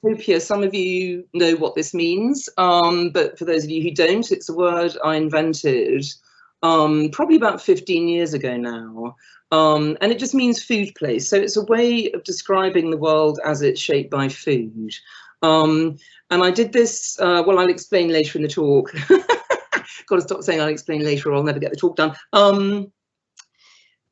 Sitopia, some of you know what this means, but for those of you who don't, it's a word I invented probably about 15 years ago now. And it just means food place. So it's a way of describing the world as it's shaped by food. And I did this, well, I'll explain later in the talk. Got to stop saying I'll explain later or I'll never get the talk done.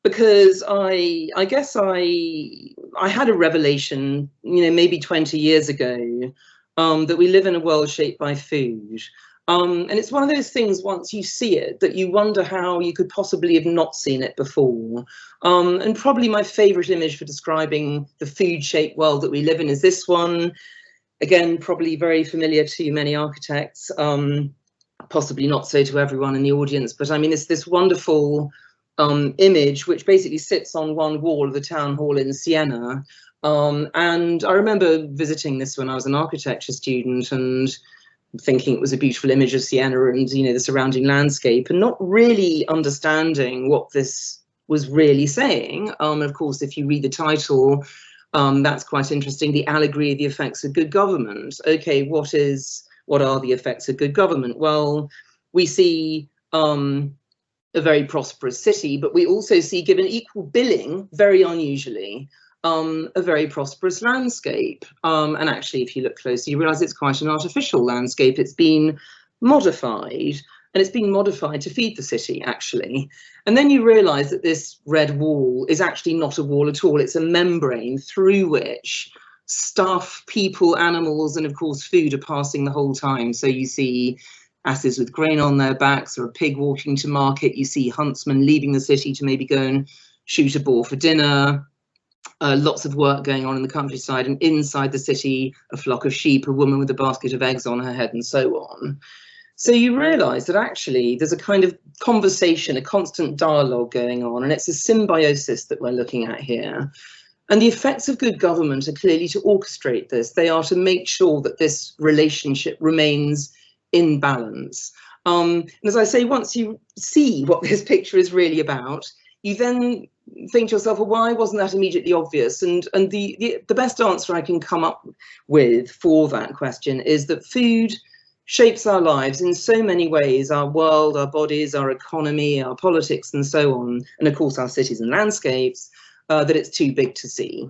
Because I guess I had a revelation, you know, maybe 20 years ago, that we live in a world shaped by food. And it's one of those things, once you see it, that you wonder how you could possibly have not seen it before. And probably my favorite image for describing the food-shaped world that we live in is this one. Again, probably very familiar to many architects, possibly not so to everyone in the audience, but I mean, it's this wonderful image which basically sits on one wall of the town hall in Siena. And I remember visiting this when I was an architecture student and thinking it was a beautiful image of Siena and, you know, the surrounding landscape, and not really understanding what this was really saying. Of course, if you read the title, that's quite interesting. The allegory of the effects of good government. Okay, what are the effects of good government? Well, we see a very prosperous city, but we also see, given equal billing, very unusually, a very prosperous landscape. And actually, if you look closely, you realize it's quite an artificial landscape. It's been modified, and it's been modified to feed the city, actually. And then you realize that this red wall is actually not a wall at all. It's a membrane through which stuff, people, animals, and of course food are passing the whole time. So you see asses with grain on their backs, or a pig walking to market. You see huntsmen leaving the city to maybe go and shoot a boar for dinner. Lots of work going on in the countryside, and inside the city, a flock of sheep, a woman with a basket of eggs on her head, and so on. So you realize that actually there's a kind of conversation, a constant dialogue going on, and it's a symbiosis that we're looking at here. And the effects of good government are clearly to orchestrate this. They are to make sure that this relationship remains in balance. And as I say, once you see what this picture is really about, you then think to yourself, well, why wasn't that immediately obvious? And the best answer I can come up with for that question is that food shapes our lives in so many ways, our world, our bodies, our economy, our politics, and so on, and of course our cities and landscapes, that it's too big to see.